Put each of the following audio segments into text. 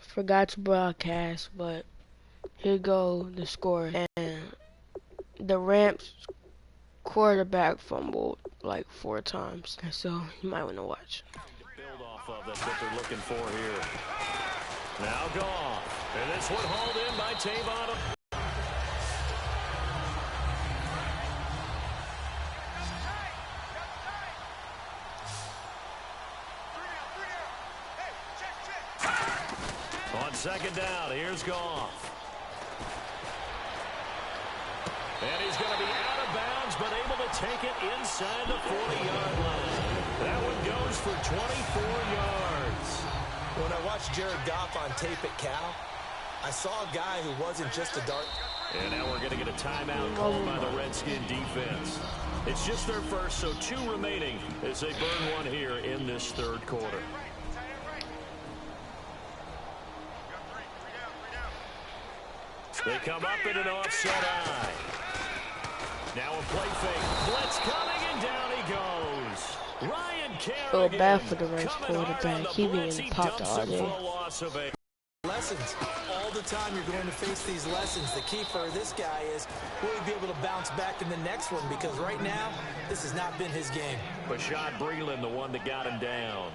forgot to broadcast, but here go the score. And the Rams quarterback fumbled like 4 times, so you might want to watch. Build off of, that's what they're looking for here. Now Goff, and this one hauled in by Tavon. On second down, here's Goff. And he's going to be out of bounds, but able to take it inside the 40-yard line. That one goes for 24 yards. When I watched Jared Goff on tape at Cal, I saw a guy who wasn't just a dart. And now we're going to get a timeout called by the Redskin defense. It's just their first, so 2 remaining as they burn one here in this third quarter. They come up in an offset eye. Now a play fake. Blitz coming, and down he goes. Ryan Kerrigan. Feel bad for the Rams quarterback. He being popped all day. Lessons. All the time you're going to face these lessons. The key for this guy is will he be able to bounce back in the next one? Because right now, this has not been his game. Bashad Breeland, the one that got him down.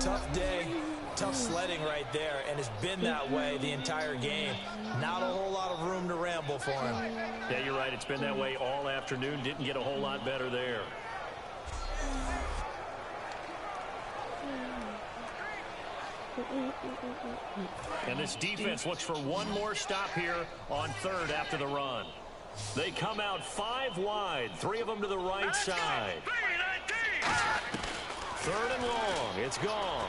Tough day. Tough sledding right there, and it's been that way the entire game. Not a whole lot of room to ramble for him. Yeah, you're right. It's been that way all afternoon. Didn't get a whole lot better there. And this defense looks for one more stop here on third after the run. They come out 5 wide, 3 of them to the right side. Third and long. It's gone.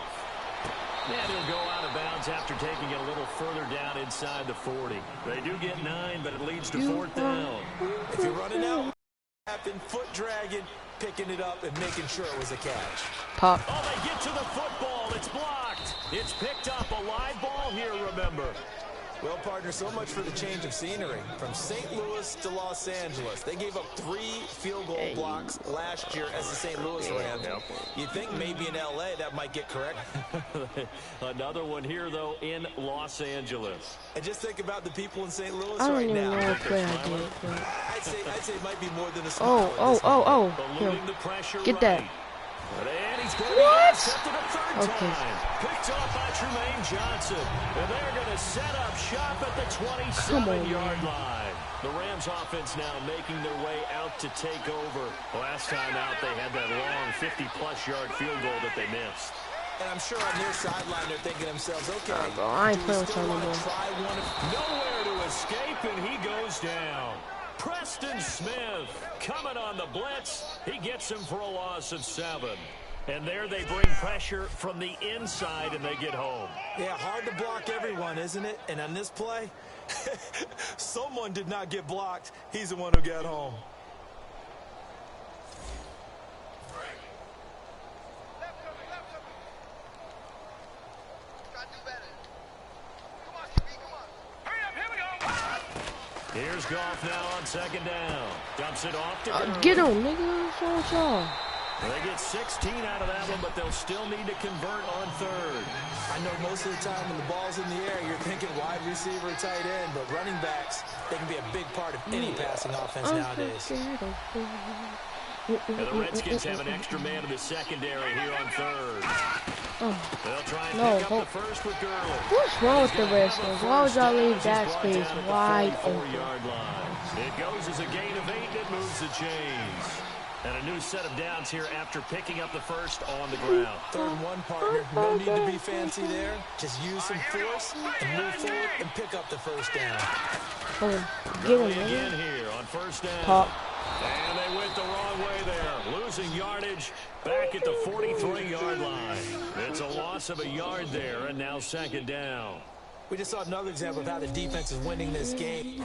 And he'll go out of bounds after taking it a little further down inside the 40. They do get 9, but it leads to 4th down. If you're running out, foot dragging, picking it up, and making sure it was a catch. Pop. Oh, they get to the football. It's blocked. It's picked up. A live ball here, remember. Well, partner, so much for the change of scenery. From St. Louis to Los Angeles, they gave up 3 field goal blocks last year as the St. Louis Rams. You'd think maybe in L.A. that might get correct. Another one here, though, in Los Angeles. And just think about the people in St. Louis I don't right even now. know what play I did. I'd say it might be more than a smile. Here. Get that. And he's going to What? be intercepted a third Okay. time. Picked off by Tremaine Johnson. And they're going to set up shop at the 27-yard line. The Rams offense now making their way out to take over. Last time out, they had that long 50-plus yard field goal that they missed. And I'm sure on their sideline they're thinking to themselves, okay, Bro, I ain't playing with still y'all want no to more. try one of... Nowhere to escape, and he goes down. Preston Smith coming on the blitz. He gets him for a loss of 7. And there they bring pressure from the inside, and they get home. Yeah, hard to block everyone, isn't it? And on this play, someone did not get blocked. He's the one who got home. Here's Goff now on second down. Dumps it off to Gurley. Get him, nigga. What's wrong with y'all? They get 16 out of that one, but they'll still need to convert on third. I know most of the time when the ball's in the air, you're thinking wide receiver, tight end, but running backs, they can be a big part of any passing offense nowadays. And the Redskins have an extra man in the secondary here on third. They'll try and pick up the first with Gurley. What's wrong with the Redskins? Why would y'all leave that space wide open? Yard line. It goes as a gain of 8, and it moves the chains. And a new set of downs here after picking up the first on the ground. 3rd and 1, partner. No need to be fancy there. Just use some force and move forward and pick up the first down. Get him, again nigga. here on first down. Pop. And they went the wrong way there. Losing yardage back at the 43-yard line. It's a loss of a yard there, and now second down. We just saw another example of how the defense is winning this game.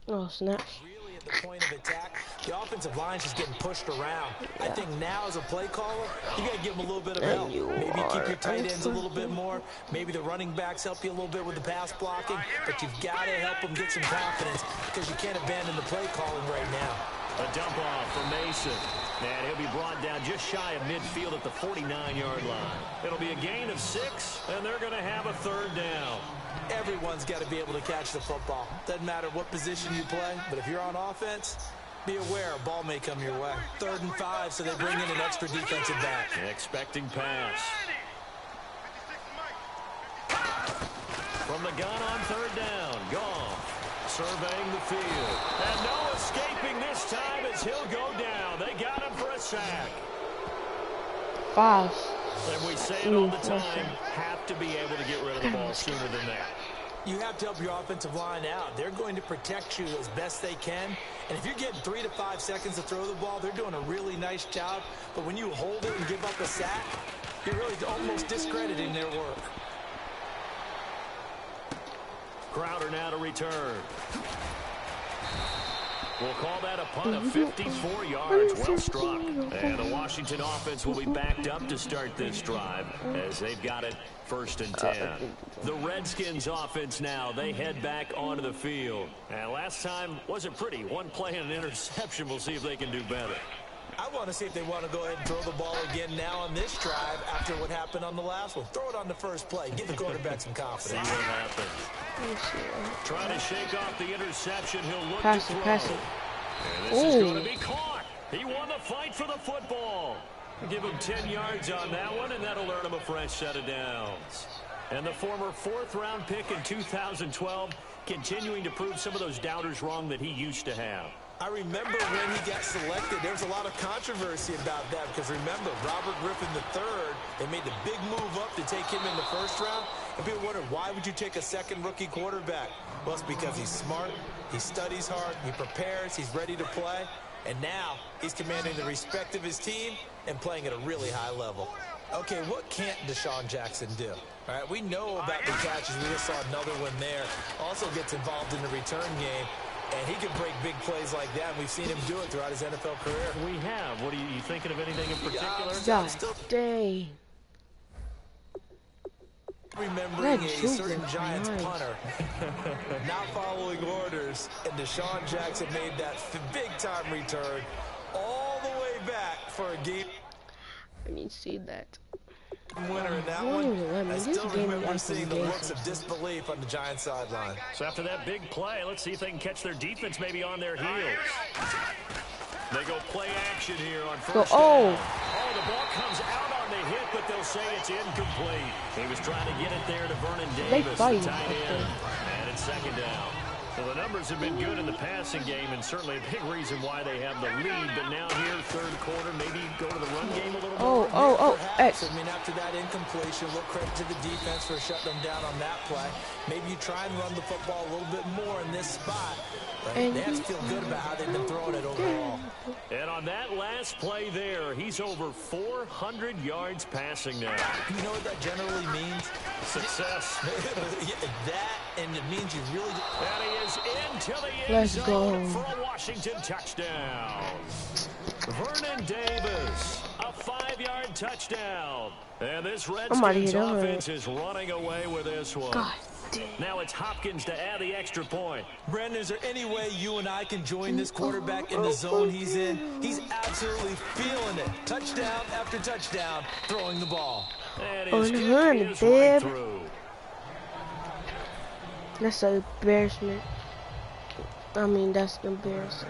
Oh, snap. Really at the point of attack, the offensive line's just getting pushed around. I think now as a play caller, you got to give them a little bit of help. Maybe keep your tight ends a little bit more. Maybe the running backs help you a little bit with the pass blocking. But you've got to help them get some confidence because you can't abandon the play calling right now. A dump off for Mason. And he'll be brought down just shy of midfield at the 49-yard line. It'll be a gain of 6, and they're going to have a 3rd down. Everyone's got to be able to catch the football. Doesn't matter what position you play, but if you're on offense, be aware a ball may come your way. 3rd and 5, so they bring in an extra defensive back. Expecting pass. From the gun on 3rd down. Goff surveying the field. And no escaping this time as he'll go down. They got him for a sack. 5. And we say it all the time, have to be able to get rid of the ball sooner than that. You have to help your offensive line out. They're going to protect you as best they can. And if you're getting 3 to 5 seconds to throw the ball, they're doing a really nice job. But when you hold it and give up a sack, you're really almost discrediting their work. Crowder now to return. We'll call that a punt of 54 yards. Well struck. And the Washington offense will be backed up to start this drive as they've got it 1st and 10. The Redskins offense now, they head back onto the field. And last time wasn't pretty. One play and an interception. We'll see if they can do better. I want to see if they want to go ahead and throw the ball again now on this drive after what happened on the last one. Throw it on the first play. Give the quarterback some confidence. See what happens. Trying to shake off the interception. He'll look Pass to it, throw. pass it. And this is going to be caught. He won the fight for the football. Give him 10 yards on that one, and that'll earn him a fresh set of downs. And the former 4th-round pick in 2012 continuing to prove some of those doubters wrong that he used to have. I remember when he got selected, there was a lot of controversy about that because remember, Robert Griffin III, they made the big move up to take him in the 1st round. And people wondered, why would you take a 2nd rookie quarterback? Well, it's because he's smart, he studies hard, he prepares, he's ready to play. And now he's commanding the respect of his team and playing at a really high level. Okay, what can't Deshaun Jackson do? All right, we know about the catches. We just saw another one there. Also gets involved in the return game. And he can break big plays like that. And we've seen him do it throughout his NFL career. We have. What are you thinking of anything in particular? Dang. Remembering a certain Giants punter not following orders, and Deshaun Jackson made that big-time return all the way back for a game. I didn't see that. Winner in that one. I still remember seeing the looks of disbelief on the Giants sideline. So after that big play, let's see if they can catch their defense maybe on their heels. They go play action here on 1st down. Oh, the ball comes out on the hit, but they'll say it's incomplete. He was trying to get it there to Vernon Davis, the tight end. And it's 2nd down. Well, the numbers have been good in the passing game, and certainly a big reason why they have the lead. But now here, 3rd quarter, maybe go to the run game a little more. X. I mean, after that incompletion, we'll credit to the defense for shutting them down on that play. Maybe you try and run the football a little bit more in this spot. But they have to feel good about how they've been throwing it overall. And on that last play there, he's over 400 yards passing now. You know what that generally means? Success. That, and it means you really... And he is into the end zone for a Washington touchdown. Vernon Davis, a 5-yard touchdown. And this Redskins offense is running away with this one. God. Now it's Hopkins to add the extra point. Brandon, is there any way you and I can join this quarterback in the zone he's in? He's absolutely feeling it. Touchdown after touchdown, throwing the ball. And his kick is right through. That's an embarrassment. I mean, that's embarrassing.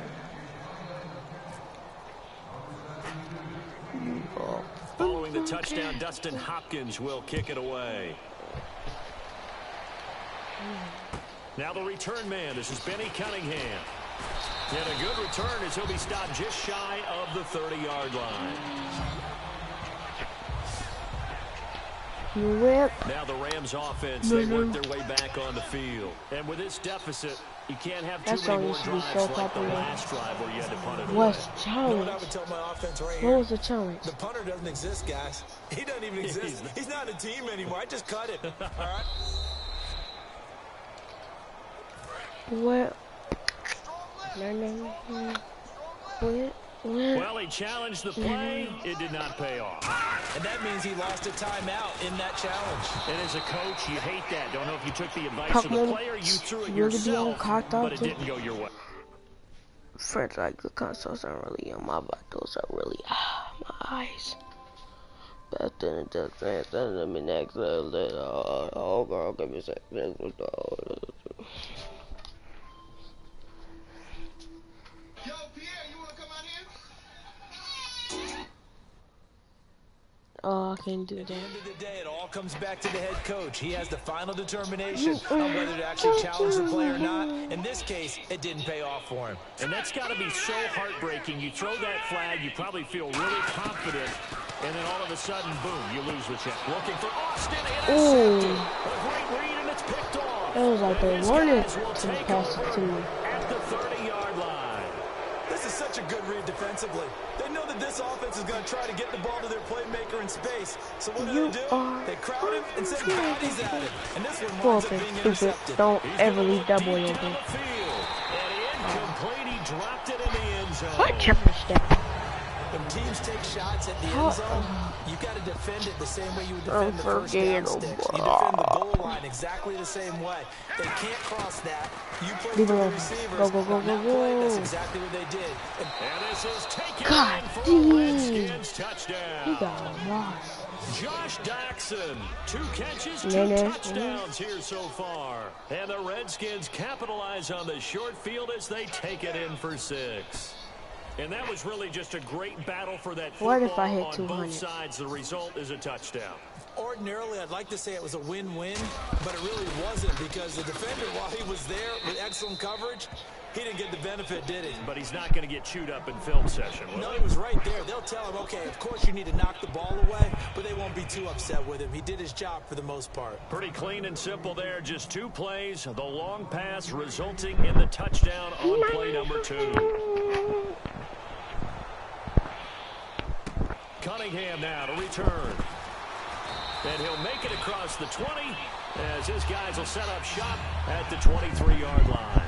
Following the touchdown, Dustin Hopkins will kick it away. Now the return man, this is Benny Cunningham. And a good return as he'll be stopped just shy of the 30-yard line. Now the Rams offense, they work their way back on the field. And with this deficit, you can't have too many more drives like the last drive where you had to punt it away. What's the challenge? You know what I would tell my offense right here? What was the challenge? The punter doesn't exist, guys. He doesn't even exist. He's not a team anymore. I just cut it. All right? What? Well, he challenged the play. It did not pay off. And that means he lost a timeout in that challenge. And as a coach, you hate that. Don't know if you took the advice of the player, you threw it yourself, but it didn't go your way. Friends like the consoles aren't really on my butt. Those are really my eyes. But then it does let me next oh girl, give me a sec. Oh, I can't do that. At the end of the day, it all comes back to the head coach. He has the final determination on whether to actually challenge the play or not. In this case, it didn't pay off for him. And that's got to be so heartbreaking. You throw that flag, you probably feel really confident, and then all of a sudden, boom, you lose the check. Looking for Austin, intercepted. A great read, and it's picked off. That was like they wanted to pass it to me. At the 30-yard line. This is such a good read defensively. They know that this offense is going to try to get the ball to their playmaker in space. So what do? They crowd him and send bodies at him. And this one winds up being intercepted. Don't ever leave that boy open. Incomplete. He dropped it in the end zone. What triple step? When teams take shots at the end zone, you got to defend it the same way you would defend the first down sticks. You defend the goal line exactly the same way. They can't cross that. You play for the receivers. Go. That's exactly what they did. And this is taken God for the Redskins touchdown. He got lost. Josh Doxson, 2 catches, 2 touchdowns here so far. And the Redskins capitalize on the short field as they take it in for 6. And that was really just a great battle for that football. What if I hit on 200? both sides. The result is a touchdown. Ordinarily, I'd like to say it was a win-win, but it really wasn't because the defender, while he was there with excellent coverage, he didn't get the benefit, did he? But he's not going to get chewed up in film session, will No, he? he was right there. They'll tell him, okay, of course you need to knock the ball away, but they won't be too upset with him. He did his job for the most part. Pretty clean and simple there. Just 2 plays. The long pass resulting in the touchdown on play number 2. Cunningham now to return. And he'll make it across the 20 as his guys will set up shop at the 23-yard line.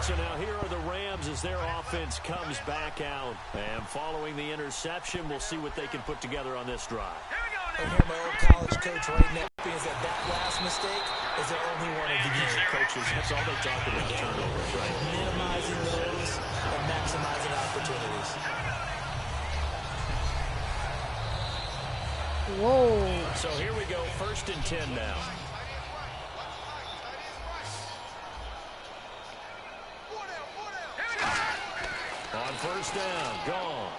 So now here are the Rams as their offense comes back out. And following the interception, we'll see what they can put together on this drive. I hear my old college coach right now is that last mistake is their only one of the year. Coaches, that's all they talk about, turnovers, right? Minimizing those and maximizing opportunities. Whoa. So here we go, 1st and 10 now. On 1st down, gone.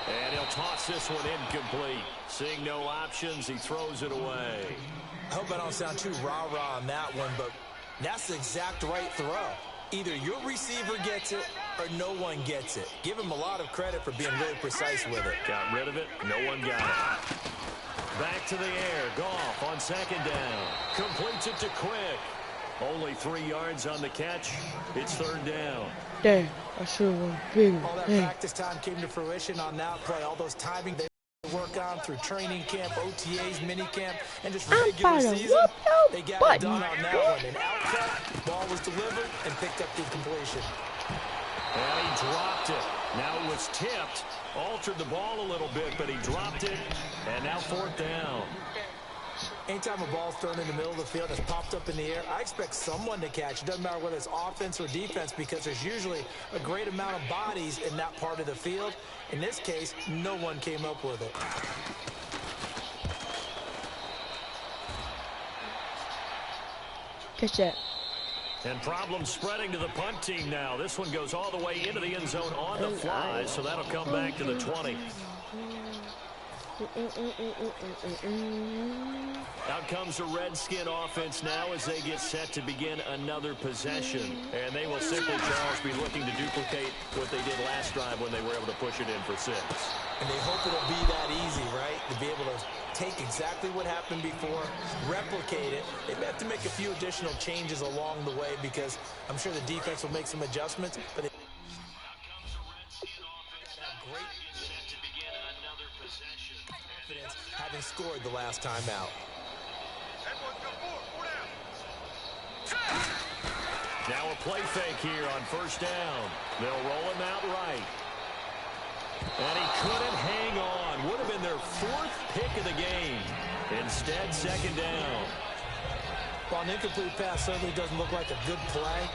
And he'll toss this one incomplete. Seeing no options, he throws it away. I hope I don't sound too rah-rah on that one, but that's the exact right throw. Either your receiver gets it or no one gets it. Give him a lot of credit for being really precise with it. Got rid of it. No one got it. Back to the air. Goff on 2nd down. Completes it to Quick. Only 3 yards on the catch. It's 3rd down. Dang, I should have won bigger. All that practice time came to fruition on that play. All those timing they work on through training camp, OTAs, mini camp, and just regular season. They got it done on that one. An outcut, ball was delivered, and picked up the completion. And he dropped it. Now it was tipped. Altered the ball a little bit, but he dropped it. And now 4th down. Anytime a ball's thrown in the middle of the field that's popped up in the air, I expect someone to catch. It doesn't matter whether it's offense or defense because there's usually a great amount of bodies in that part of the field. In this case, no one came up with it. Catch that. And problems spreading to the punt team now. This one goes all the way into the end zone on the fly, so that'll come back to the 20. Out comes the Redskin offense now as they get set to begin another possession. And they will simply, Charles, be looking to duplicate what they did last drive when they were able to push it in for 6. And they hope it'll be that easy, right? To be able to take exactly what happened before, replicate it. They may have to make a few additional changes along the way because I'm sure the defense will make some adjustments. But having scored the last time out. Now a play fake here on 1st down. They'll roll him out right. And he couldn't hang on. Would have been their 4th pick of the game. Instead, 2nd down. Well, an incomplete pass certainly doesn't look like a good play.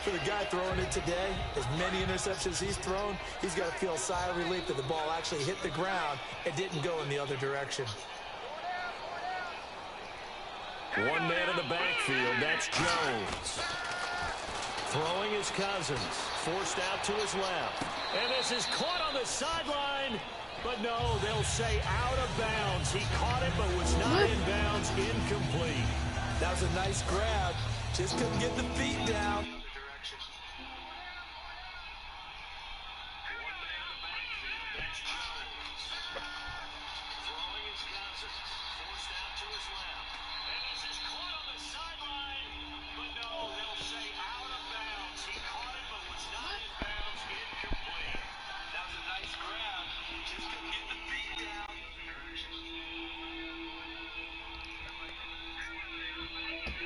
For the guy throwing it today, as many interceptions he's thrown, he's got to feel a sigh of relief that the ball actually hit the ground and didn't go in the other direction. One man in the backfield, that's Jones. Throwing his Cousins, forced out to his left. And this is caught on the sideline. But no, they'll say out of bounds. He caught it but was not in bounds, incomplete. That was a nice grab. Just couldn't get the feet down.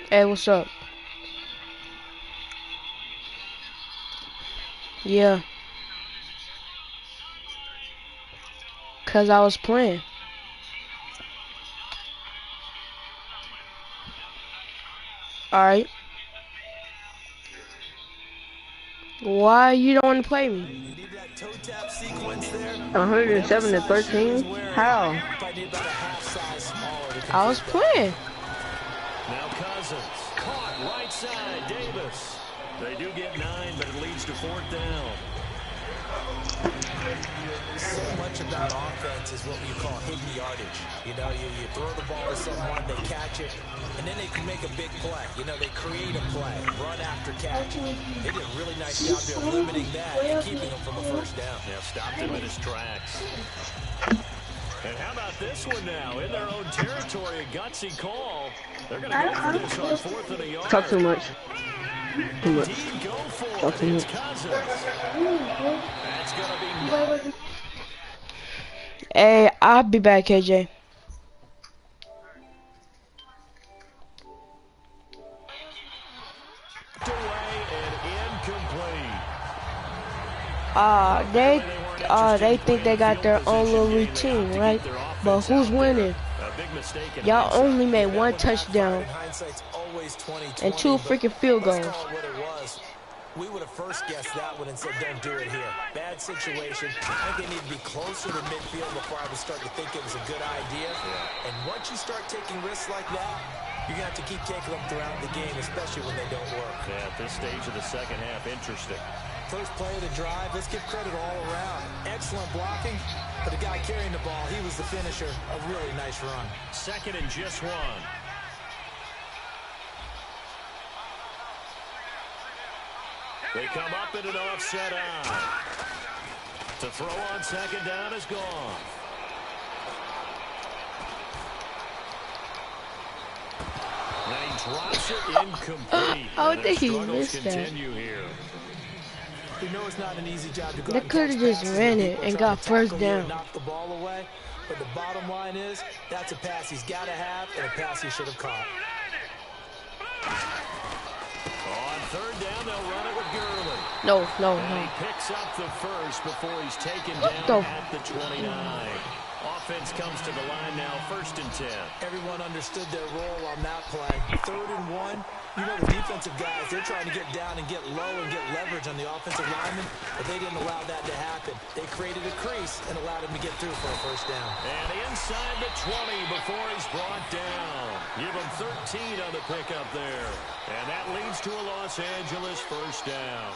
Hey, what's up? Yeah. 'Cause I was playing. Alright. Why you don't want to play me? 107 to 13? How? I was playing. Now Cousins, caught right side, Davis. They do get 9, but it leads to 4th down. So much about offense is what you call hidden yardage. You know, you throw the ball to someone, they catch it, and then they can make a big play. You know, they create a play, run after catch. They did a really nice job there limiting that and keeping him from a 1st down. Yeah, stopped him in his tracks. And how about this one now? In their own territory, a gutsy call. They're going to go for this on 4th and a yard. Talk too much. Too much. Indeed, go for Talk it. too It's much. Cousins. That's going to be... Hey, I'll be back, KJ. away and incomplete. They think they got their own little routine, right? But who's winning? Y'all only made 1 touchdown and 2 freaking field goals. We would have first guessed that one and said, don't do it here. Bad situation. I think they need to be closer to midfield before I would start to think it was a good idea. And once you start taking risks like that, you're going to have to keep taking them throughout the game, especially when they don't work. Yeah, at this stage of the 2nd half, interesting. First play of the drive, let's give credit all around. Excellent blocking, but the guy carrying the ball, he was the finisher. A really nice run. 2nd and just 1. They come up in an offset out. To throw on 2nd down is gone. And he drops it incomplete. I would think he missed that. Here. You know it's not an easy job to go. They could have just ran it and got 1st down. Knock the ball away, but the bottom line is that's a pass he's got to have and a pass he should have caught. On 3rd down, they'll run it with Gurley. No. And he picks up the 1st before he's taken down at the 29. Offense comes to the line now, 1st and 10. Everyone understood their role on that play. 3rd and 1. You know the defensive guys, they're trying to get down and get low and get leverage on the offensive lineman, but they didn't allow that to happen. They created a crease and allowed him to get through for a 1st down. And inside the 20 before he's brought down. Give him 13 on the pickup there. And that leads to a Los Angeles 1st down.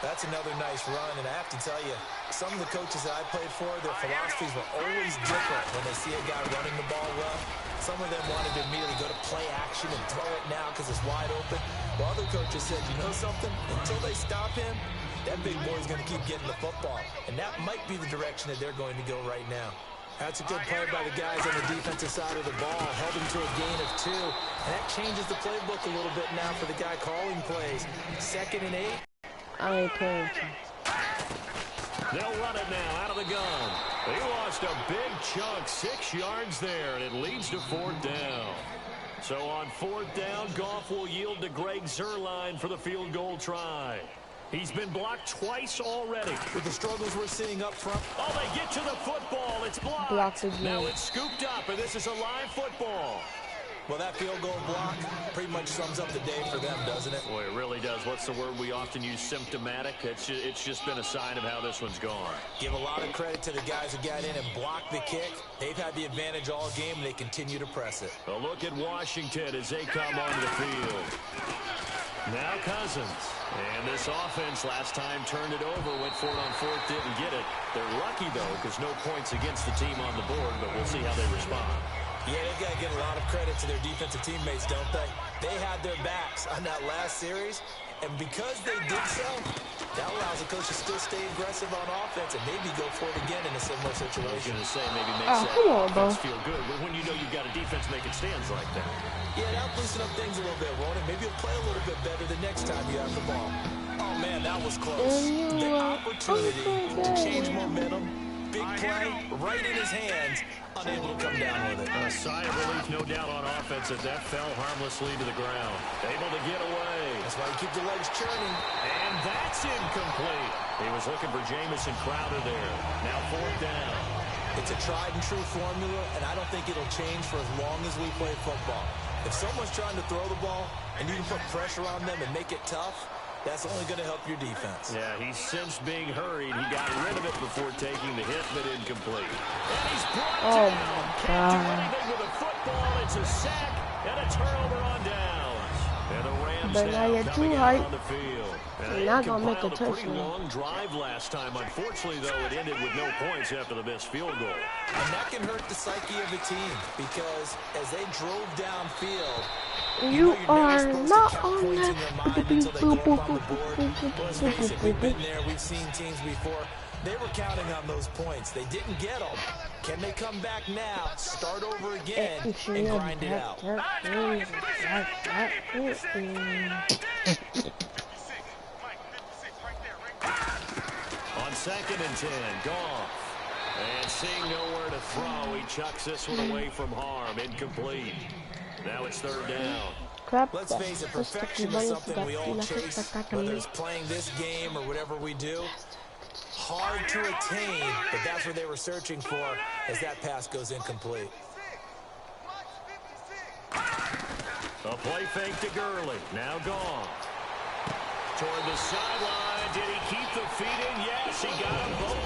That's another nice run, and I have to tell you, some of the coaches that I played for, their philosophies were always different when they see a guy running the ball well. Some of them wanted to immediately go to play action and throw it now because it's wide open. While other coaches said, you know something? Until they stop him, that big boy's going to keep getting the football. And that might be the direction that they're going to go right now. That's a good play by the guys on the defensive side of the ball. Held him to a gain of 2. And that changes the playbook a little bit now for the guy calling plays. 2nd and 8. I ain't playing with you. They'll run it now out of the gun. They lost a big chunk, 6 yards there, and it leads to 4th down. So on 4th down, Goff will yield to Greg Zuerlein for the field goal try. He's been blocked twice already. With the struggles we're seeing up front. Oh, they get to the football. It's blocked. Now it's scooped up, and this is a live football. Well, that field goal block pretty much sums up the day for them, doesn't it? Boy, it really does. What's the word we often use? Symptomatic. It's just been a sign of how this one's gone. Give a lot of credit to the guys who got in and blocked the kick. They've had the advantage all game, and they continue to press it. A look at Washington as they come onto the field. Now Cousins. And this offense last time turned it over, went for it on fourth, didn't get it. They're lucky, though, because no points against the team on the board, but we'll see how they respond. Yeah, they've got to give a lot of credit to their defensive teammates, don't they? They had their backs on that last series, and because they did so, that allows the coach to still stay aggressive on offense and maybe go for it again in a similar situation. I was going to say maybe makes that offense feel good, but when you know you've got a defense making stands like that. Yeah, that'll loosen up things a little bit, won't it? Maybe you'll play a little bit better the next time you have the ball. Oh, man, that was close. The opportunity to change momentum, big play, right in his hands, unable to come down with it. A sigh of relief, no doubt, on offense as that fell harmlessly to the ground. Able to get away. That's why you keep the legs churning. And that's incomplete. He was looking for Jamison Crowder there. Now fourth down. It's a tried-and-true formula, and I don't think it'll change for as long as we play football. If someone's trying to throw the ball and you can put pressure on them and make it tough, that's only going to help your defense. Yeah, he's since being hurried. He got rid of it before taking the hit, but incomplete. And he's brought down. Can't do anything with a football. It's a sack and a turnover on downs. And the Rams now coming out on the field. You're not going to make a touchdown. Pretty long drive last time. Unfortunately, though, it ended with no points after the missed field goal. And that can hurt the psyche of the team because as they drove downfield, you are not on that. Let's face it, we've been there. We've seen teams before. They were counting on those points. They didn't get them. Can they come back now, start over again, and grind it out? On 2nd and 10, Goff. And seeing nowhere to throw, he chucks this one away from harm. Incomplete. Now it's third down. Let's face it, perfection is something we all chase, whether it's playing this game or whatever we do. Hard to attain, but that's what they were searching for as that pass goes incomplete. A play fake to Gurley. Now Goff. Toward the sideline. Did he keep the feet in? Yes, he got them both.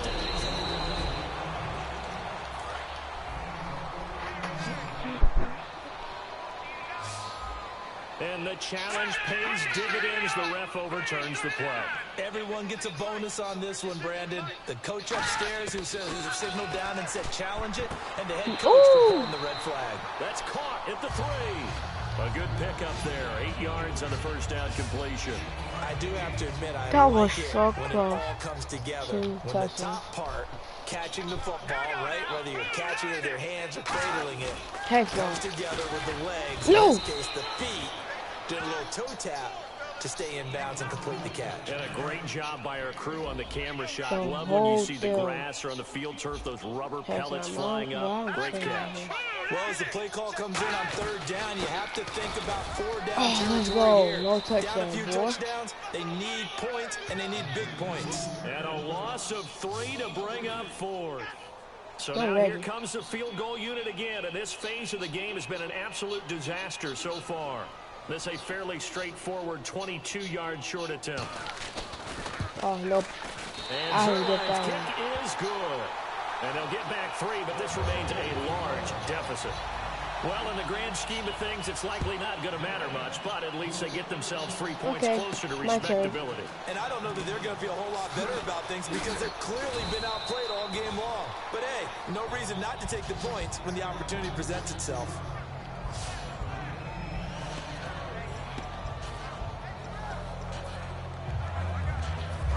And the challenge pays dividends. The ref overturns the play. Everyone gets a bonus on this one, Brandon. The coach upstairs who signaled down and said challenge it, and the head coach for throwing the red flag. That's caught at the 3. A good pickup there. 8 yards on the first down completion. I do have to admit, I that like was it so when close. it all comes together. When the top part, catching the football, right? Whether you're catching it with your hands or cradling it, comes together with the legs. In this case, the feet. Did a little toe tap to stay in bounds and complete the catch. And a great job by our crew on the camera shot. Love when you see the grass or on the field turf, those rubber pellets flying up. Great catch. Well, as the play call comes in on third down, you have to think about 4 down territory here. No down a few touchdowns, they need points, and they need big points. And a loss of 3 to bring up 4. So now here comes the field goal unit again, and this phase of the game has been an absolute disaster so far. This a fairly straightforward 22-yard short attempt. Oh, nope. And Zerline's kick is good. And they'll get back 3, but this remains a large deficit. Well, in the grand scheme of things, it's likely not going to matter much, but at least they get themselves 3 points closer to respectability. And I don't know that they're going to feel a whole lot better about things because they've clearly been outplayed all game long. But hey, no reason not to take the points when the opportunity presents itself.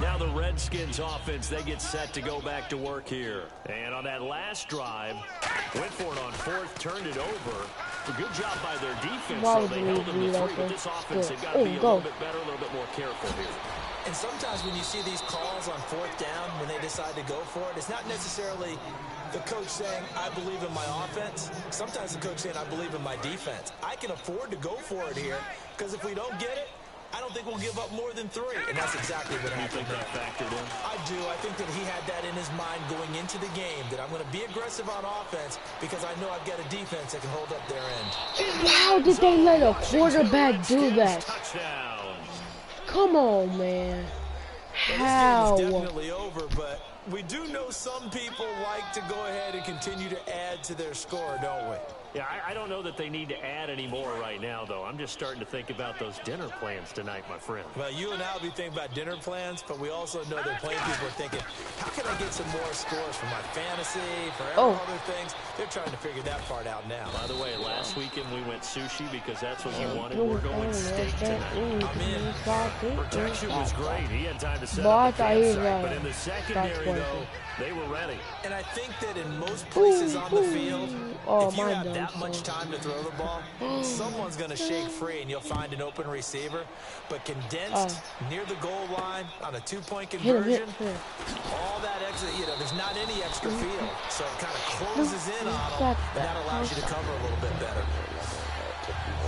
Now the Redskins offense, they get set to go back to work here. And on that last drive, went for it on 4th, turned it over. A good job by their defense, so they held them to 3, but this offense, they've got to be a little bit better, a little bit more careful here. And sometimes when you see these calls on 4th down, when they decide to go for it, it's not necessarily the coach saying, I believe in my offense. Sometimes the coach saying, I believe in my defense. I can afford to go for it here, because if we don't get it, I don't think we'll give up more than 3. And that's exactly what happened. You think that factored in? I do. I think that he had that in his mind going into the game, that I'm going to be aggressive on offense because I know I've got a defense that can hold up their end. How did they let a quarterback do that? Come on, man. How? Well, this game is definitely over, but we do know some people like to go ahead and continue to add to their score, don't we? Yeah, I don't know that they need to add any more right now, though. I'm just starting to think about those dinner plans tonight, my friend. Well, you and I will be thinking about dinner plans, but we also know that plenty of people are thinking, how can I get some more scores for my fantasy, for other things? They're trying to figure that part out now. By the way, last weekend we went sushi because that's what you wanted. We're going steak tonight. I'm in. Protection was great. He had time to set up the campsite, but in the secondary, though, they were ready. And I think that in most places on the field, if you have that much time to throw the ball, someone's going to shake free and you'll find an open receiver. But condensed near the goal line on a 2-point conversion, all that extra, there's not any extra field. So it kind of closes in on them, and that allows you to cover a little bit better.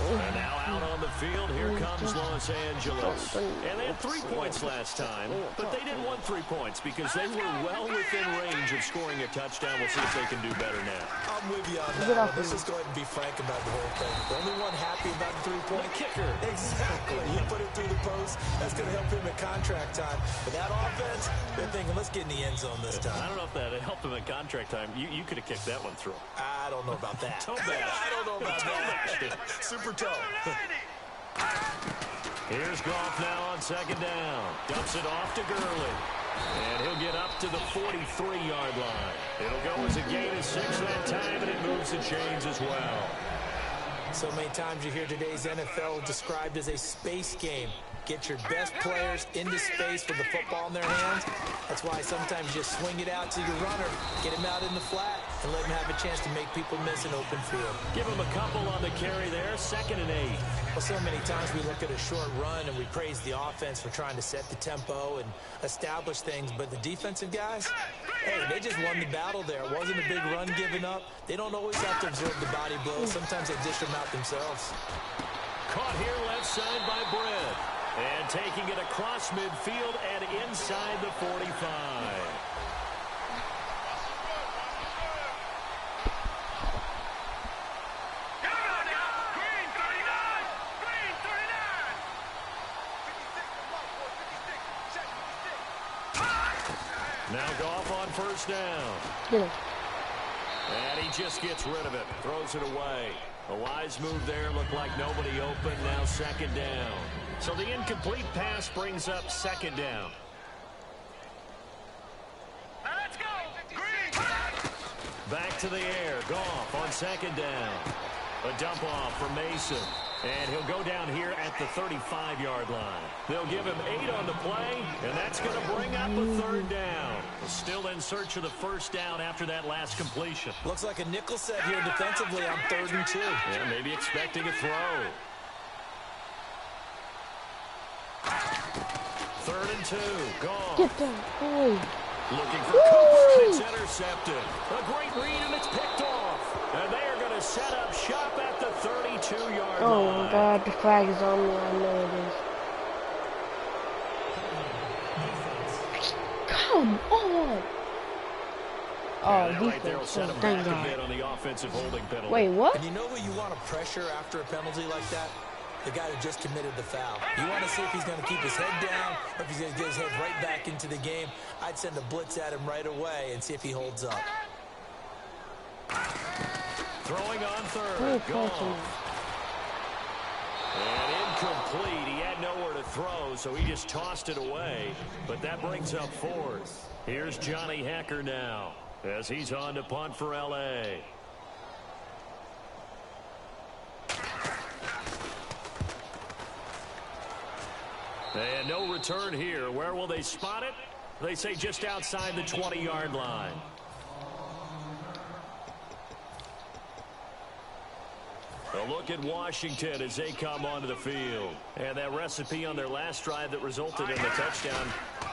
And now out on the field, here comes Los Angeles. And they had 3 points last time, but they didn't want 3 points because they were well within range of scoring a touchdown. We'll see if they can do better now. I'm with you on that. Let's just go ahead and be frank about the whole thing. The only one happy about the 3-point kicker. Exactly. He put it through the post. That's going to help him at contract time. But that offense, they're thinking, let's get in the end zone this time. I don't know if that helped him at contract time. You could have kicked that one through. I don't know about that. Toe bash. I don't know about that. Super toe. Here's Goff now on 2nd down. Dumps it off to Gurley. And he'll get up to the 43-yard line. It'll go as a gain of 6 that time, and it moves the chains as well. So many times you hear today's NFL described as a space game. Get your best players into space with the football in their hands. That's why sometimes you just swing it out to your runner, get him out in the flat, and let him have a chance to make people miss an open field. Give him a couple on the carry there, 2nd and 8. Well, so many times we look at a short run and we praise the offense for trying to set the tempo and establish things, but the defensive guys, hey, they just won the battle there. It wasn't a big run given up. They don't always have to absorb the body blows. Sometimes they dish them out themselves. Caught here left side by Brett. And taking it across midfield and inside the 45. Now Goff on 1st down. And he just gets rid of it. Throws it away. A wise move there. Looked like nobody open. Now 2nd down. So the incomplete pass brings up 2nd down. Let's go. Green. Back to the air. Goff on 2nd down. A dump off for Mason. And he'll go down here at the 35-yard line. They'll give him 8 on the play, and that's going to bring up a 3rd down. Still in search of the 1st down after that last completion. Looks like a nickel set here defensively on 3rd and 2. Yeah, maybe expecting a throw. 3rd and 2. Gone. Get them. Looking for Cooper, and it's intercepted. A great read, and it's picked off. And they are going to set up shop at the 32-yard line. Oh, my God. The flag is on me. I know it is. Come on. Oh, right there will set him thank back God. a bit on the offensive holding penalty. Wait, what? And you know who you want to pressure after a penalty like that? The guy who just committed the foul. You want to see if he's going to keep his head down or if he's going to get his head right back into the game. I'd send a blitz at him right away and see if he holds up. Throwing on 3rd. Gone. And incomplete. He had nowhere to throw, so he just tossed it away. But that brings up 4th. Here's Johnny Hacker now as he's on to punt for L.A. And no return here. Where will they spot it? They say just outside the 20-yard line. A look at Washington as they come onto the field. And that recipe on their last drive that resulted in the touchdown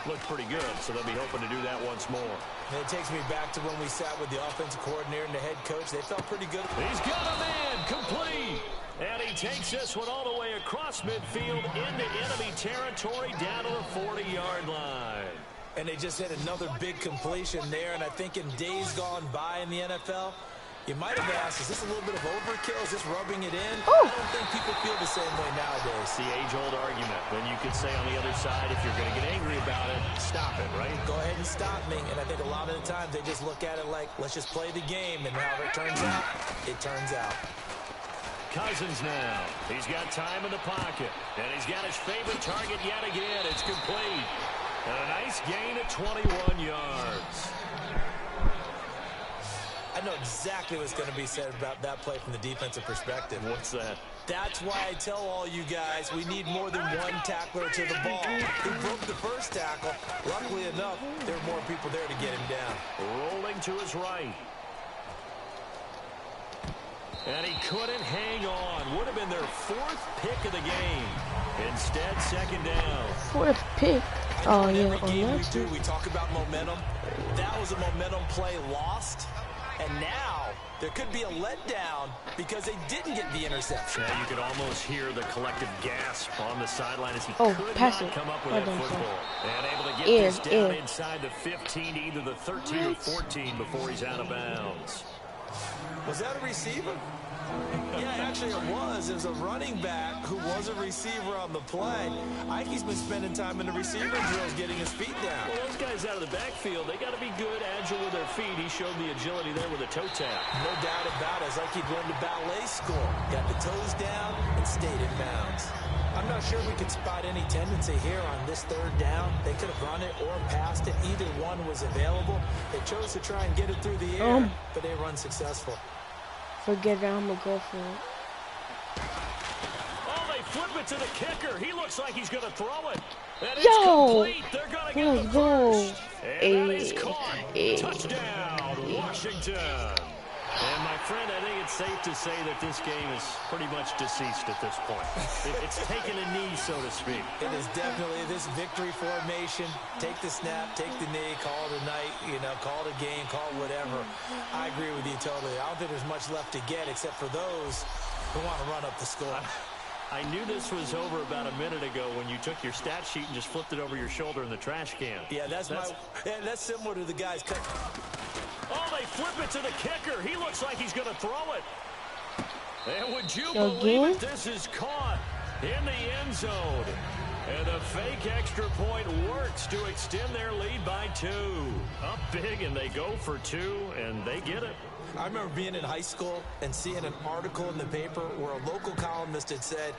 looked pretty good, so they'll be hoping to do that once more. And it takes me back to when we sat with the offensive coordinator and the head coach. They felt pretty good. He's got a man complete. And he takes this one all the way across midfield into enemy territory down to the 40-yard line. And they just hit another big completion there. And I think in days gone by in the NFL, you might have asked, is this a little bit of overkill? Is this rubbing it in? I don't think people feel the same way nowadays. It's the age-old argument. Then you could say on the other side, if you're going to get angry about it, stop it, right? Go ahead and stop me. And I think a lot of the times they just look at it like, let's just play the game. And however it turns out, it turns out. Cousins now. He's got time in the pocket. And he's got his favorite target yet again. It's complete. And a nice gain at 21 yards. I know exactly what's going to be said about that play from the defensive perspective. What's that? That's why I tell all you guys we need more than one tackler to the ball. He broke the first tackle. Luckily enough, there were more people there to get him down. Rolling to his right. And he couldn't hang on. Would have been their fourth pick of the game. Instead, second down. Fourth pick. Oh, yeah. Every game we do, we talk about momentum. That was a momentum play lost. And now there could be a letdown because they didn't get the interception. Yeah, you could almost hear the collective gasp on the sideline as he could not come up with that football. And able to get this down inside the 15 to either the 13 or 14 before he's out of bounds. Was that a receiver? Yeah, actually it was. It was a running back who was a receiver on the play. Ike's been spending time in the receiver drills getting his feet down. Well, those guys out of the backfield, they got to be good, agile with their feet. He showed the agility there with a toe tap. No doubt about it. It's like he'd run to ballet school. Got the toes down and stayed in bounds. I'm not sure we could spot any tendency here on this third down. They could have run it or passed it. Either one was available. They chose to try and get it through the air, but they run successful. Forget it, I'm going to go for it. Oh, they flip it to the kicker. He looks like he's going to throw it. And it's complete. They're going to get the first. And that is caught. Touchdown, Washington. And, my friend, I think it's safe to say that this game is pretty much deceased at this point. It's taken a knee, so to speak. It is definitely this victory formation. Take the snap, take the knee, call it a night, call it a game, call it whatever. I agree with you totally. I don't think there's much left to get except for those who want to run up the score. I knew this was over about a minute ago when you took your stat sheet and just flipped it over your shoulder in the trash can. Yeah, that's similar to the guys cut. Oh, they flip it to the kicker. He looks like he's going to throw it. And would you believe it? This is caught in the end zone. And the fake extra point works to extend their lead by 2. Up big, and they go for 2, and they get it. I remember being in high school and seeing an article in the paper where a local columnist had said,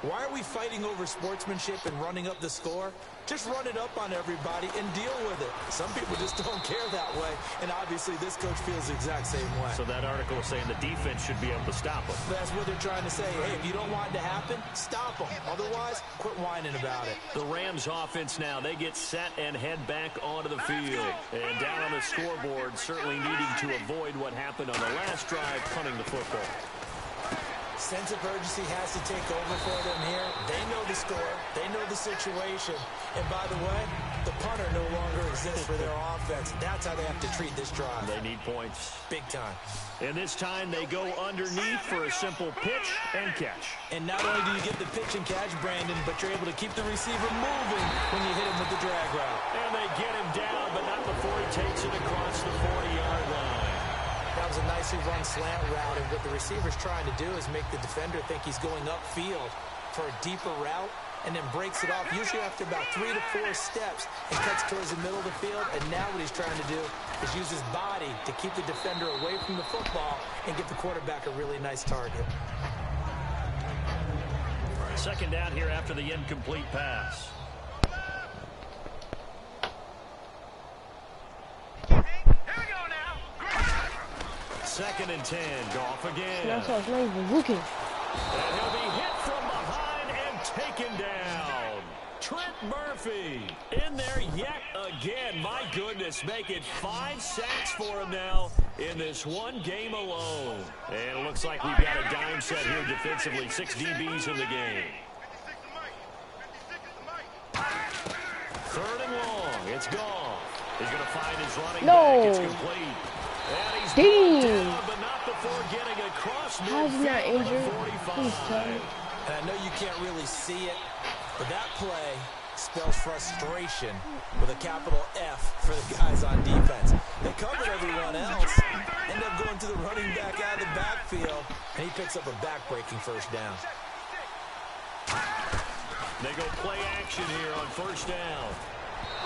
why are we fighting over sportsmanship and running up the score? Just run it up on everybody and deal with it. Some people just don't care that way, and obviously this coach feels the exact same way. So that article is saying the defense should be able to stop them. That's what they're trying to say. Hey, if you don't want it to happen, stop them. Otherwise, quit whining about it. The Rams offense now, they get set and head back onto the field. And down on the scoreboard, certainly needing to avoid what happened on the last drive, punting the football. Sense of urgency has to take over for them here. They know the score. They know the situation. And by the way, the punter no longer exists for their offense. That's how they have to treat this drive. They need points. Big time. And this time they go underneath for a simple pitch and catch. And not only do you get the pitch and catch, Brandon, but you're able to keep the receiver moving when you hit him with the drag route. And they get him down, but not before he takes it across the 40-yard line. That was a nicely run slant route, and what the receiver's trying to do is make the defender think he's going upfield for a deeper route, and then breaks it off, usually after about 3 to 4 steps, and cuts towards the middle of the field. And now what he's trying to do is use his body to keep the defender away from the football and give the quarterback a really nice target. Second down here after the incomplete pass. Second and 10, Goff again. That's why it's not even looking. And he'll be hit from behind and taken down. Trent Murphy in there yet again. My goodness, make it 5 sacks for him now in this one game alone. And it looks like we've got a dime set here defensively. 6 DBs in the game. Third and long. It's Goff. He's going to find his running back. It's complete. And he's down, but not before getting across midfield. How's he not injured? Please tell me. And I know you can't really see it, but that play spells frustration with a capital F for the guys on defense. They covered everyone else, end up going to the running back out of the backfield, and he picks up a back-breaking first down. They go play action here on first down.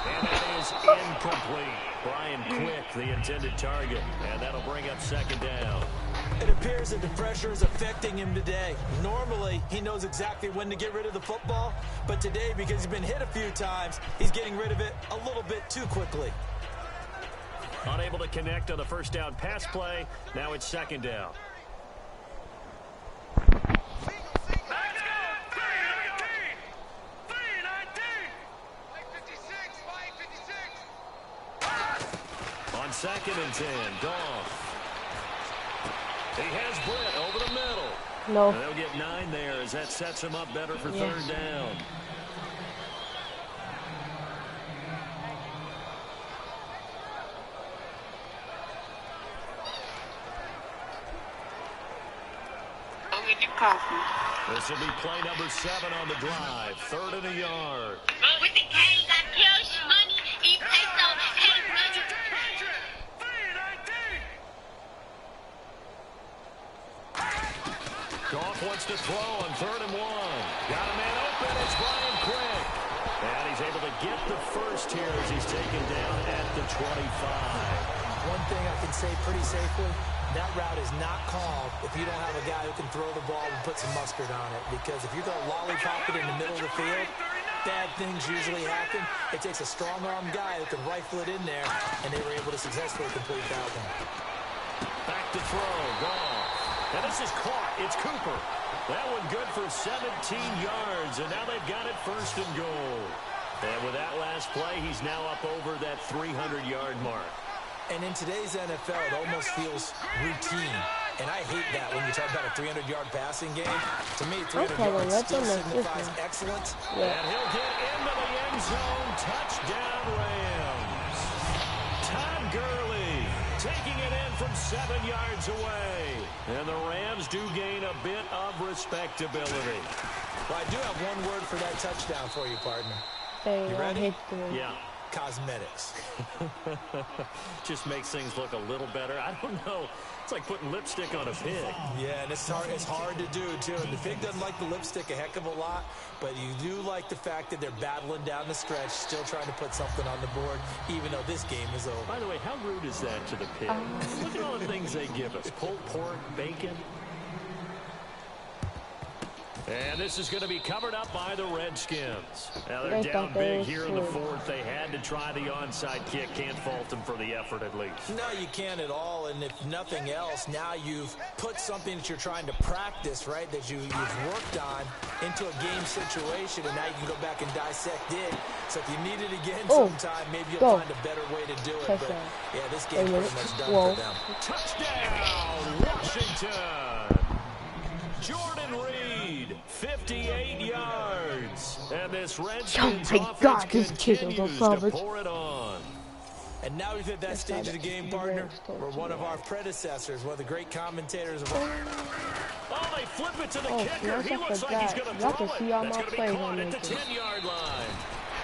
And that is incomplete. Brian Quick, the intended target. And that'll bring up second down. It appears that the pressure is affecting him today. Normally, he knows exactly when to get rid of the football. But today, because he's been hit a few times, he's getting rid of it a little bit too quickly. Unable to connect on the first down pass play. Now it's second down. On second and 10, Goff. He has Britt over the middle. No. And they'll get 9 there as that sets him up better for third down. This will be play number 7 on the drive. 3rd and a yard. With the cash, I cash money, he play so hate money. Goff wants to throw on 3rd and 1. Got a man open. It's Brian Quick. And he's able to get the first here as he's taken down at the 25. One thing I can say pretty safely, that route is not called if you don't have a guy who can throw the ball and put some mustard on it. Because if you're going to lollipop it in the middle of the field, bad things usually happen. It takes a strong-arm guy who can rifle it in there, and they were able to successfully complete that one. Back to throw. Goff. And this is caught. It's Cooper. That one good for 17 yards, and now they've got it 1st and goal. And with that last play, he's now up over that 300-yard mark. And in today's NFL, it almost feels routine. And I hate that when you talk about a 300-yard passing game. To me, 300 yards still signifies excellence. Yeah. And he'll get into the end zone. Touchdown, Rams. Todd Gurley taking it in from 7 yards away. And the Rams do gain a bit of respectability. Well, I do have one word for that touchdown for you, partner. You ready? Yeah. Cosmetics. Just makes things look a little better. I don't know. It's like putting lipstick on a pig. Yeah, and it's hard to do, too. And the pig doesn't like the lipstick a heck of a lot, but you do like the fact that they're battling down the stretch, still trying to put something on the board, even though this game is over. By the way, how rude is that to the pig? Look at all the things they give us. Pulled pork, bacon. And this is going to be covered up by the Redskins. Now they're down big here in the 4th. They had to try the onside kick. Can't fault them for the effort at least. No, you can't at all. And if nothing else, now you've put something that you're trying to practice, right, that you've worked on into a game situation, and now you can go back and dissect it. So if you need it again sometime, maybe you'll find a better way to do it. But, yeah, this game pretty much done for them. Touchdown, Washington! Jordan Reed, 58 yards. And this Redskins offense continues to pour it on. And now we've hit that stage of the game, partner, where one of our predecessors, one of the great commentators of our... Oh, they flip it to the kicker. He looks like he's going to throw it. That's going to be caught at the 10-yard line.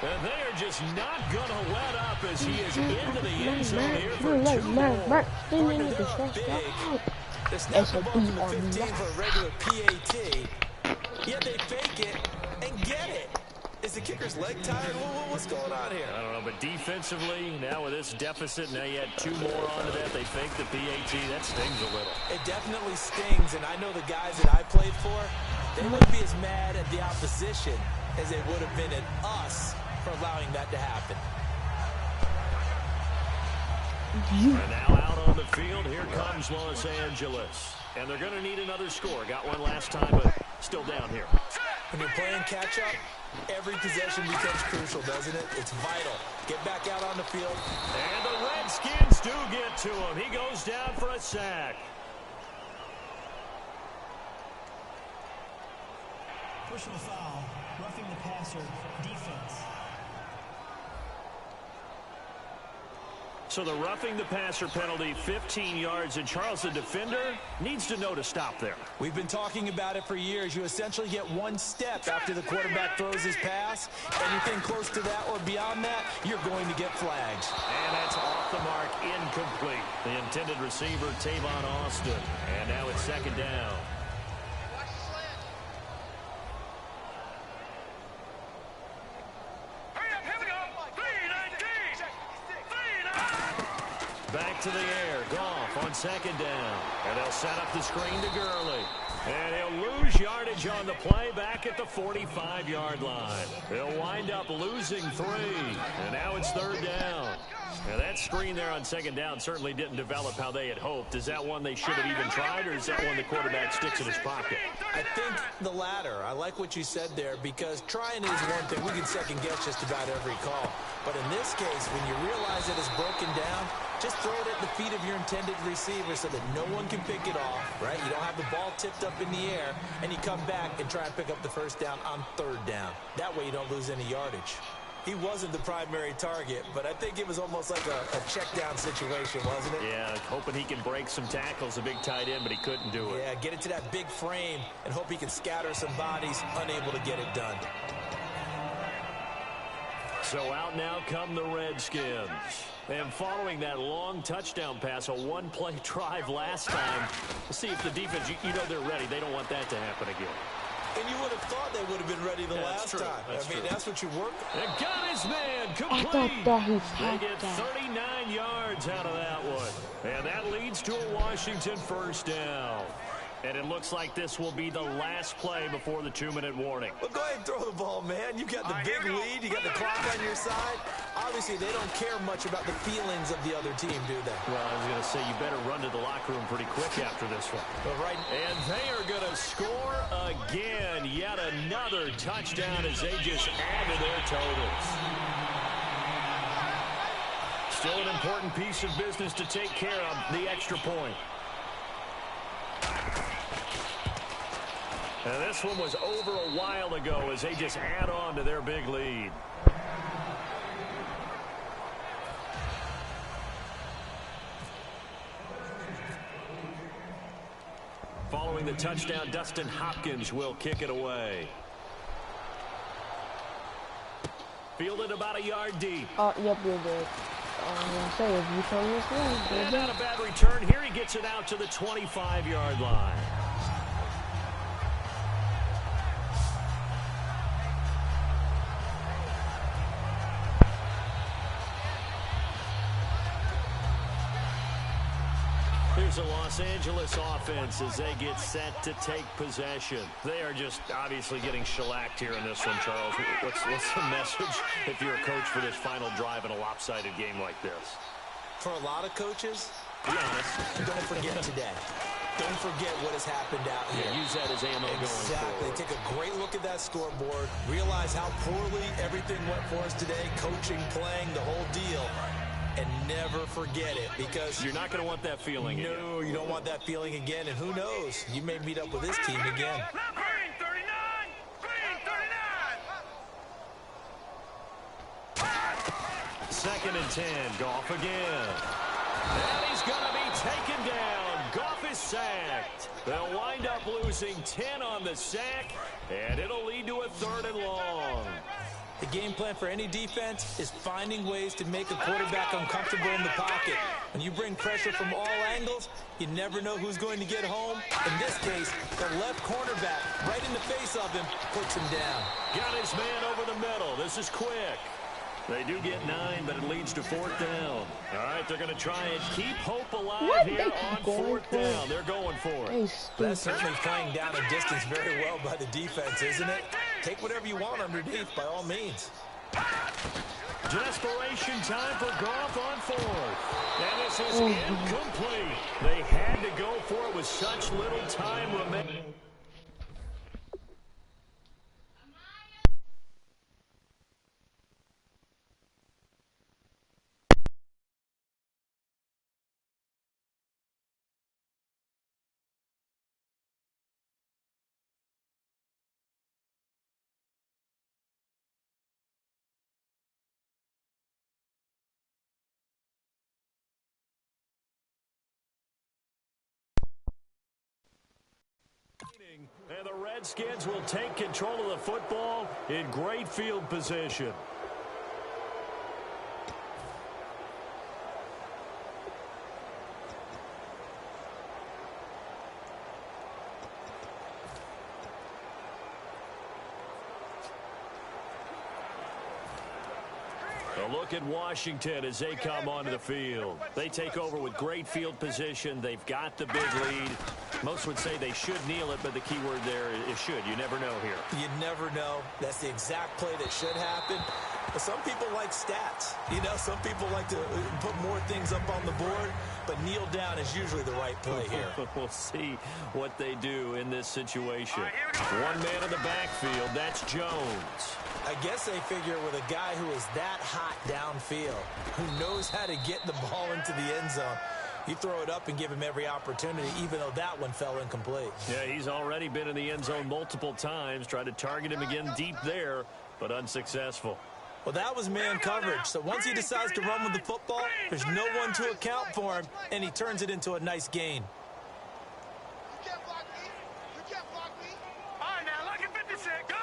And they are just not going to let up as he is into the end zone here for 2 more. They snap the ball from the 15 for a regular PAT, yet they fake it and get it. Is the kicker's leg tired? What's going on here? I don't know, but defensively, now with this deficit, now you add 2 more onto that. They fake the PAT. That stings a little. It definitely stings, and I know the guys that I played for, they wouldn't be as mad at the opposition as they would have been at us for allowing that to happen. And now out on the field, here comes Los Angeles. And they're going to need another score. Got one last time, but still down here. When you're playing catch-up, every possession becomes crucial, doesn't it? It's vital. Get back out on the field. And the Redskins do get to him. He goes down for a sack. Personal foul, roughing the passer, defense. So the roughing the passer penalty, 15 yards, and Charles, the defender, needs to know to stop there. We've been talking about it for years. You essentially get one step after the quarterback throws his pass. Anything close to that or beyond that, you're going to get flags. And that's off the mark, incomplete. The intended receiver, Tavon Austin. And now it's second down. Back to the air. Goff on second down. And they'll set up the screen to Gurley. And he'll lose yardage on the play back at the 45-yard line. They'll wind up losing 3. And now it's third down. Now that screen there on second down certainly didn't develop how they had hoped. Is that one they should have even tried, or is that one the quarterback sticks in his pocket? I think the latter. I like what you said there, because trying is one thing. We can second guess just about every call. But in this case, when you realize it is broken down, just throw it at the feet of your intended receiver so that no one can pick it off, right? You don't have the ball tipped up in the air, and you come back and try and pick up the first down on third down. That way you don't lose any yardage. He wasn't the primary target, but I think it was almost like a check down situation, wasn't it? Yeah, hoping he can break some tackles, a big tight end, but he couldn't do it. Yeah, get it to that big frame and hope he can scatter some bodies, unable to get it done. So out now come the Redskins. And following that long touchdown pass, a one-play drive last time, let's see if the defense, you know they're ready. They don't want that to happen again. And you would have thought they would have been ready the last time. That's what you work. And got his man complete. They get 39 yards out of that one. And that leads to a Washington first down. And it looks like this will be the last play before the 2-minute warning. Well, go ahead and throw the ball, man. You've got the big lead. You got the clock on your side. Obviously, they don't care much about the feelings of the other team, do they? Well, I was going to say, you better run to the locker room pretty quick after this one. Right. And they are going to score again. Yet another touchdown as they just add to their totals. Still an important piece of business to take care of, the extra point. And this one was over a while ago as they just add on to their big lead. Following the touchdown, Dustin Hopkins will kick it away. Fielded about a yard deep. Oh, yep, you're good. I was going to say, if you come this way, and not a bad return. Here he gets it out to the 25-yard line. Here's a Los Angeles offense as they get set to take possession. They are just obviously getting shellacked here in this one, Charles. What's the message if you're a coach for this final drive in a lopsided game like this? For a lot of coaches, be honest, don't forget today. Don't forget what has happened out here. Yeah, use that as ammo going forward. Take a great look at that scoreboard. Realize how poorly everything went for us today. Coaching, playing, the whole deal. And never forget it, because you're not going to want that feeling again. No, you don't want that feeling again. And who knows? You may meet up with this team again. Green 39! Green 39! Second and 10. Goff again. And he's going to be taken down. Goff is sacked. They'll wind up losing 10 on the sack, and it'll lead to a 3rd and long. The game plan for any defense is finding ways to make a quarterback uncomfortable in the pocket. When you bring pressure from all angles, you never know who's going to get home. In this case, the left cornerback, right in the face of him, puts him down. Got his man over the middle. This is quick. They do get 9, but it leads to 4th down. All right, they're going to try and keep hope alive here on 4th down. They're going for it. That's certainly playing down a distance very well by the defense, isn't it? Take whatever you want underneath, by all means. Desperation time for Goff on 4th. And this is incomplete. They had to go for it with such little time remaining. And the Redskins will take control of the football in great field position. A look at Washington as they come onto the field. They take over with great field position. They've got the big lead. Most would say they should kneel it, but the key word there is should. You never know here. You never know. That's the exact play that should happen. But some people like stats. You know, some people like to put more things up on the board, but kneel down is usually the right play here. We'll see what they do in this situation. One man in the backfield, that's Jones. I guess they figure with a guy who is that hot downfield, who knows how to get the ball into the end zone, you throw it up and give him every opportunity, even though that one fell incomplete. Yeah, he's already been in the end zone multiple times, tried to target him again deep there, but unsuccessful. Well, that was man coverage, so once he decides to run with the football, there's no one to account for him, and he turns it into a nice gain. You can't block me. You can't block me. All right, now, look at 56. Good.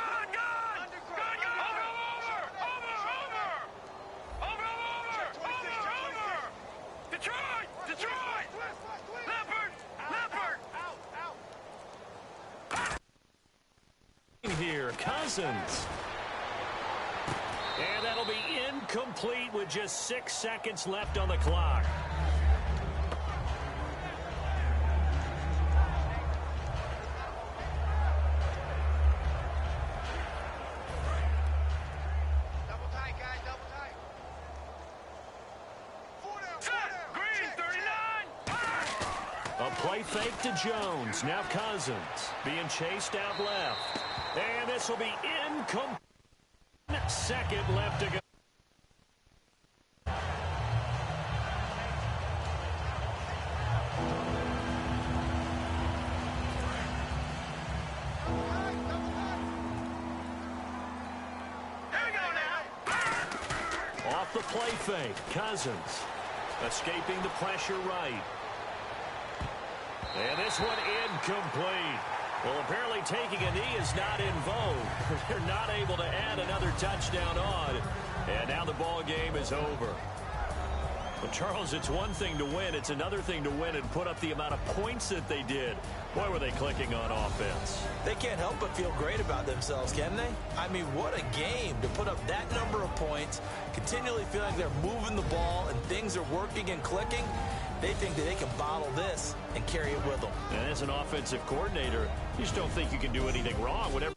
Detroit! Leopard! Out. Here, Cousins. And that'll be incomplete with just 6 seconds left on the clock. Double tight, guys, double tight. Four down. Green, 39. A play fake to Jones. Now Cousins being chased out left. And this will be incomplete. Second left to go. Off the play fake, Cousins escaping the pressure right. And this one incomplete. Well, apparently taking a knee is not in vogue. They're not able to add another touchdown on. And now the ball game is over. But, Charles, it's one thing to win. It's another thing to win and put up the amount of points that they did. Boy, were they clicking on offense. They can't help but feel great about themselves, can they? I mean, what a game to put up that number of points, continually feeling like they're moving the ball and things are working and clicking. They think that they can bottle this and carry it with them. And as an offensive coordinator, you just don't think you can do anything wrong. Whatever